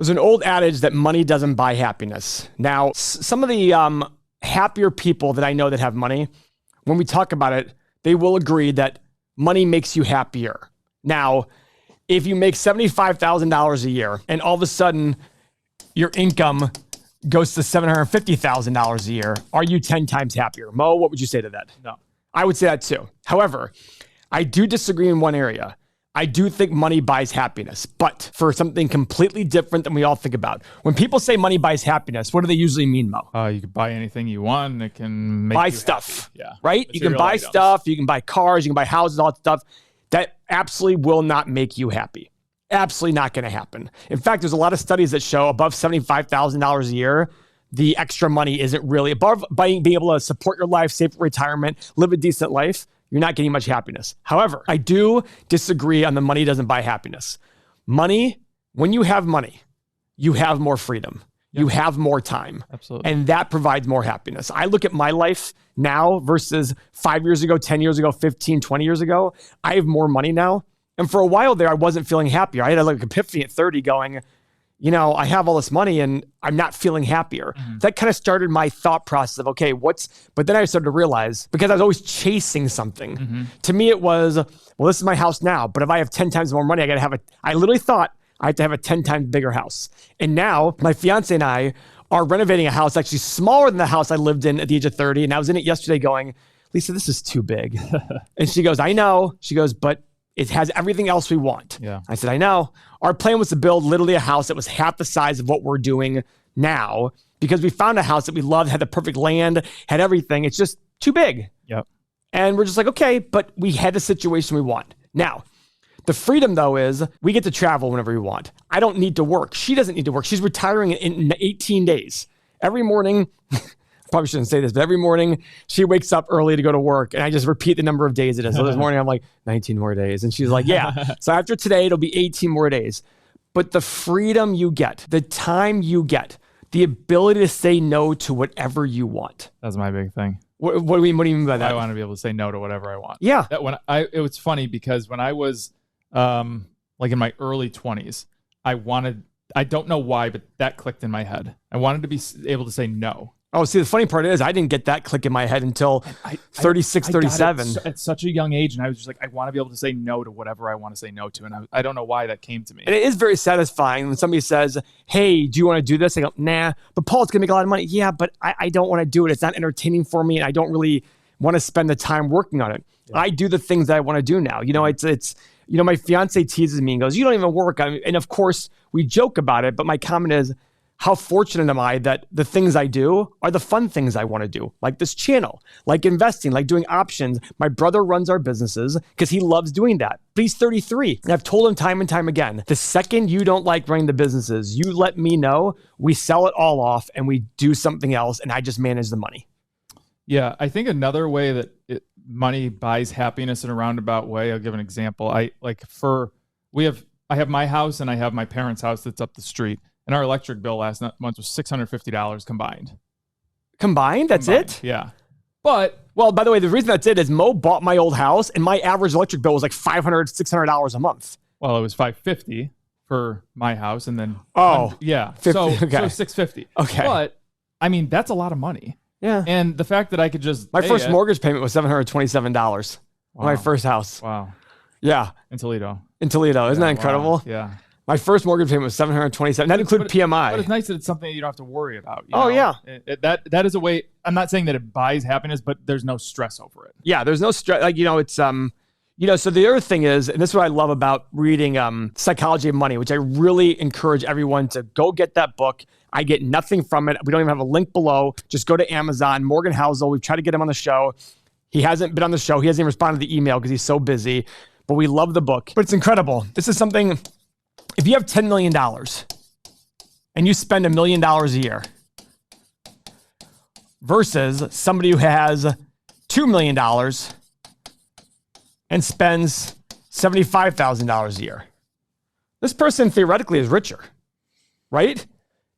There's an old adage that money doesn't buy happiness. Now, some of the happier people that I know that have money, when we talk about it, they will agree that money makes you happier. Now, if you make $75,000 a year and all of a sudden your income goes to $750,000 a year, are you 10 times happier? Mo, what would you say to that? No. I would say that too. However, I do disagree in one area. I do think money buys happiness, but for something completely different than we all think about. When people say money buys happiness, what do they usually mean, Mo? You can buy anything you want. And it can make buy you stuff. Happy. Yeah. Right? You can buy stuff. You can buy cars. You can buy houses, all that stuff. That absolutely will not make you happy. Absolutely not going to happen. In fact, there's a lot of studies that show above $75,000 a year, the extra money isn't really above being able to support your life, save for retirement, live a decent life. You're not getting much happiness. However, I do disagree on the money doesn't buy happiness. Money, when you have money, you have more freedom. Yep. You have more time. Absolutely. And that provides more happiness. I look at my life now versus 5 years ago, 10 years ago, 15, 20 years ago. I have more money now. And for a while there, I wasn't feeling happier. I had like an epiphany at 30 going, you know, I have all this money and I'm not feeling happier. Mm-hmm. That kind of started my thought process of, okay, but then I started to realize, because I was always chasing something. Mm-hmm. To me, it was, well, this is my house now, but if I have 10 times more money, I literally thought I have to have a 10 times bigger house. And now my fiance and I are renovating a house actually smaller than the house I lived in at the age of 30. And I was in it yesterday going, Lisa, this is too big. And she goes, I know. She goes, but it has everything else we want. Yeah. I said, I know. Our plan was to build literally a house that was half the size of what we're doing now because we found a house that we loved, had the perfect land, had everything. It's just too big. Yep. And we're just like, okay, but we had the situation we want. Now, the freedom though is we get to travel whenever we want. I don't need to work. She doesn't need to work. She's retiring in 18 days. Every morning, probably shouldn't say this, but every morning she wakes up early to go to work and I just repeat the number of days it is. So this morning I'm like 19 more days. And she's like, yeah. So after today, it'll be 18 more days. But the freedom you get, the time you get, the ability to say no to whatever you want. That's my big thing. What do you mean by that? I want to be able to say no to whatever I want. Yeah. It was funny because when I was like in my early 20s, I don't know why, but that clicked in my head. I wanted to be able to say no. Oh, see, the funny part is I didn't get that click in my head until 36, 37. At such a young age, and I was just like, I want to be able to say no to whatever I want to say no to. And I don't know why that came to me. And it is very satisfying when somebody says, hey, do you want to do this? I go, nah, but Paul, it's going to make a lot of money. Yeah, but I don't want to do it. It's not entertaining for me, and I don't really want to spend the time working on it. Yeah. I do the things that I want to do now. You know, it's you know, my fiance teases me and goes, you don't even work. And of course, we joke about it, but my comment is, how fortunate am I that the things I do are the fun things I want to do, like this channel, like investing, like doing options. My brother runs our businesses because he loves doing that. But he's 33. And I've told him time and time again, the second you don't like running the businesses, you let me know, we sell it all off and we do something else and I just manage the money. Yeah, I think another way that money buys happiness in a roundabout way, I'll give an example. I have my house and I have my parents' house that's up the street. And our electric bill last month was $650 combined. Combined? That's it? Yeah. But, well, by the way, the reason that's it is Mo bought my old house and my average electric bill was like $500, $600 a month. Well, it was $550 for my house. And then, yeah. 50, so $650. Okay. But, I mean, that's a lot of money. Yeah. And the fact that I could just... My first mortgage payment was $727 wow. on my first house. Wow. Yeah. In Toledo. Isn't that incredible? Wow. Yeah. My first mortgage payment was $727. That included PMI. But it's nice that it's something that you don't have to worry about. Oh, yeah. That is a way. I'm not saying that it buys happiness, but there's no stress over it. Yeah, there's no stress. Like, you know, it's, you know, so the other thing is, and this is what I love about reading Psychology of Money, which I really encourage everyone to go get that book. I get nothing from it. We don't even have a link below. Just go to Amazon. Morgan Housel, we've tried to get him on the show. He hasn't been on the show. He hasn't even responded to the email because he's so busy. But we love the book. But it's incredible. This is something... If you have $10 million and you spend $1 million a year versus somebody who has $2 million and spends $75,000 a year, this person theoretically is richer, right?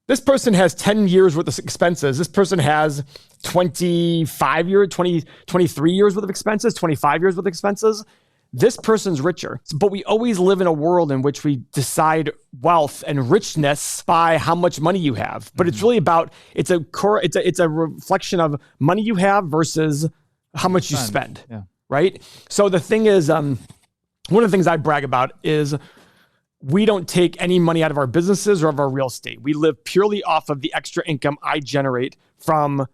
This person has 10 years worth of expenses. This person has 23 years worth of expenses, 25 years worth of expenses. this person's richer. But we always live in a world in which we decide wealth and richness by how much money you have. But it's really about, it's a reflection of money you have versus how much you spend, right? So the thing is, one of the things I brag about is we don't take any money out of our businesses or of our real estate. We live purely off of the extra income I generate from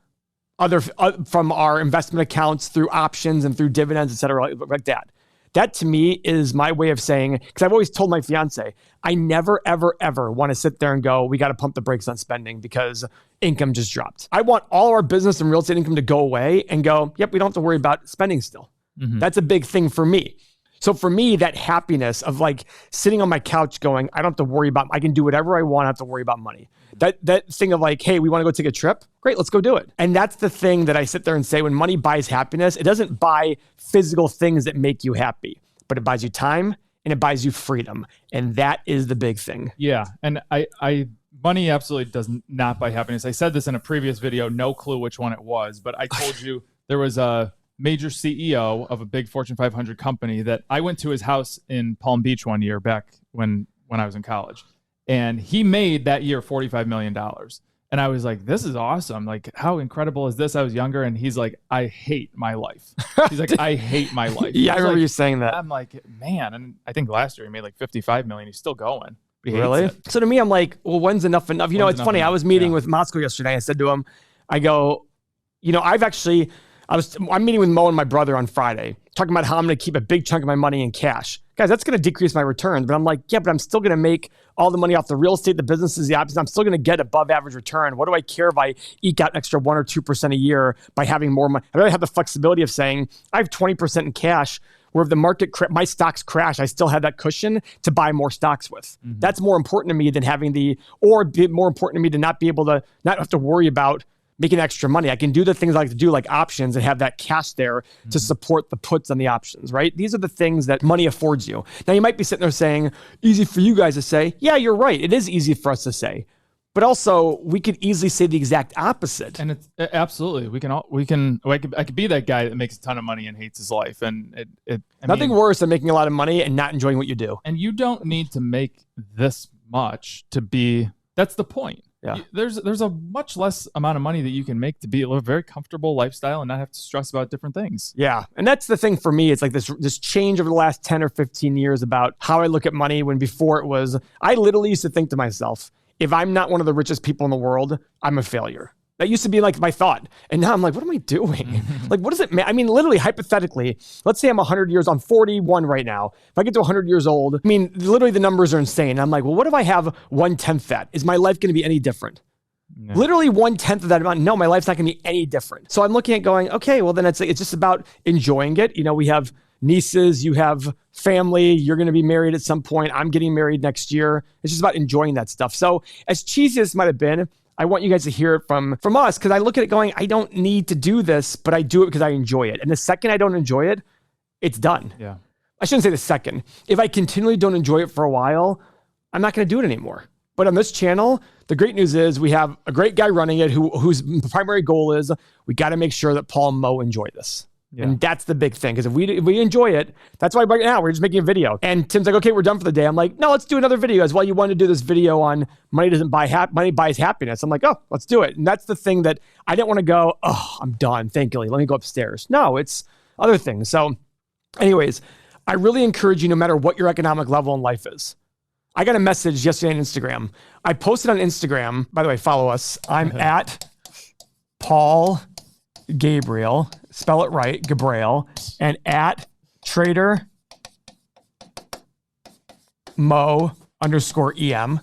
from our investment accounts through options and through dividends, et cetera, like that. That to me is my way of saying, because I've always told my fiance, I never, ever, ever want to sit there and go, we got to pump the brakes on spending because income just dropped. I want all our business and real estate income to go away and go, yep, we don't have to worry about spending still. That's a big thing for me. So for me, that happiness of like sitting on my couch going, I don't have to worry about, I can do whatever I want, I don't have to worry about money. That thing of like, hey, we want to go take a trip. Great, let's go do it. And that's the thing that I sit there and say, when money buys happiness, it doesn't buy physical things that make you happy, but it buys you time and it buys you freedom. And that is the big thing. Yeah. And money absolutely does not buy happiness. I said this in a previous video, no clue which one it was, but I told you there was a major CEO of a big Fortune 500 company that I went to his house in Palm Beach one year back when I was in college. And he made that year $45 million. And I was like, this is awesome. Like, how incredible is this? I was younger. And he's like, I hate my life. He's like, I hate my life. Yeah, I remember you saying that. I'm like, man. And I think last year he made like 55 million. He's still going. Really? So to me, I'm like, well, when's enough enough? You know, it's funny. I was meeting with Moscow yesterday. I said to him, I go, you know, I'm meeting with Mo and my brother on Friday, talking about how I'm going to keep a big chunk of my money in cash. Guys, that's going to decrease my returns. But I'm like, yeah, but I'm still going to make all the money off the real estate, the businesses, the options. I'm still going to get above average return. What do I care if I eke out an extra 1 or 2% a year by having more money? I'd rather have the flexibility of saying, I have 20% in cash, where if the market, my stocks crash, I still have that cushion to buy more stocks with. That's more important to me than having more important to me to not be able to, not have to worry about making extra money. I can do the things I like to do, like options, and have that cash there to support the puts on the options, right? These are the things that money affords you. Now, you might be sitting there saying, easy for you guys to say. Yeah, you're right. It is easy for us to say. But also, we could easily say the exact opposite. And it's absolutely, I could be that guy that makes a ton of money and hates his life. And nothing worse than making a lot of money and not enjoying what you do. And you don't need to make this much to be, that's the point. Yeah. There's a much less amount of money that you can make to live a very comfortable lifestyle and not have to stress about different things. Yeah. And that's the thing for me. It's like this change over the last 10 or 15 years about how I look at money, when before it was, I literally used to think to myself, if I'm not one of the richest people in the world, I'm a failure. That used to be like my thought. And now I'm like, what am I doing? Like, what does it mean? I mean, literally, hypothetically, let's say I'm 100 years, I'm 41 right now. If I get to 100 years old, I mean, literally the numbers are insane. And I'm like, well, what if I have 1/10 that? Is my life going to be any different? No. Literally 1/10 of that amount. No, my life's not going to be any different. So I'm looking at going, okay, well then it's just about enjoying it. You know, we have nieces, you have family, you're going to be married at some point. I'm getting married next year. It's just about enjoying that stuff. So as cheesy as it might have been, I want you guys to hear it from us, because I look at it going, I don't need to do this, but I do it because I enjoy it. And the second I don't enjoy it, it's done. Yeah. I shouldn't say the second. If I continually don't enjoy it for a while, I'm not going to do it anymore. But on this channel, the great news is we have a great guy running it whose primary goal is we got to make sure that Paul and Mo enjoy this. Yeah. And that's the big thing, because if we enjoy it, that's why right now we're just making a video. And Tim's like, okay, we're done for the day. I'm like, no, let's do another video. As well, you wanted to do this video on money buys happiness. I'm like, oh, let's do it. And that's the thing that I didn't want to go, oh, I'm done. Thank you. Let me go upstairs. No, it's other things. So anyways, I really encourage you, no matter what your economic level in life is. I got a message yesterday on Instagram. I posted on Instagram, by the way, follow us. I'm at Paul Gabrail, spell it right, Gabrail, and at Trader Mo _EM.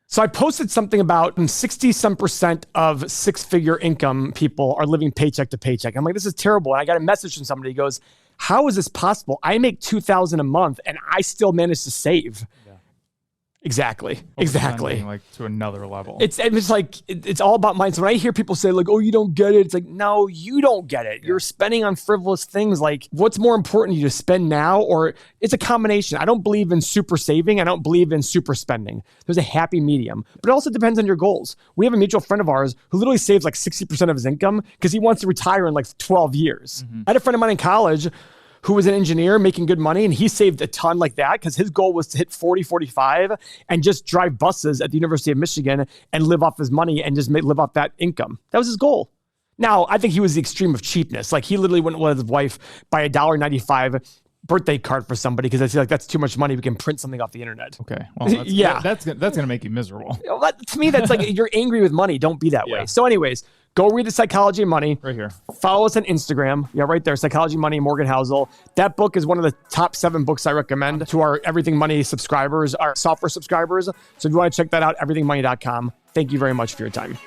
So I posted something about 60% of 6-figure income people are living paycheck to paycheck. I'm like, this is terrible. And I got a message from somebody who goes, how is this possible? I make $2,000 a month and I still manage to save. Exactly. Like to another level. It's like, it's all about mine. So when I hear people say like, oh, you don't get it. It's like, no, you don't get it. Yeah. You're spending on frivolous things. Like, what's more important to you, to spend now, or it's a combination. I don't believe in super saving. I don't believe in super spending. There's a happy medium, but it also depends on your goals. We have a mutual friend of ours who literally saves like 60% of his income because he wants to retire in like 12 years. I had a friend of mine in college who was an engineer making good money, and he saved a ton like that because his goal was to hit 40, 45 and just drive buses at the University of Michigan and live off his money and just live off that income. That was his goal. Now, I think he was the extreme of cheapness. Like he literally wouldn't let his wife buy $1.95 birthday card for somebody because I feel like that's too much money. We can print something off the internet. Okay. Well, that's gonna make you miserable. To me, that's like you're angry with money. Don't be that way. So anyways, go read The Psychology of Money. Right here. Follow us on Instagram. Yeah, right there. Psychology of Money, Morgan Housel. That book is one of the top 7 books I recommend to our Everything Money subscribers, our software subscribers. So if you want to check that out, everythingmoney.com. Thank you very much for your time.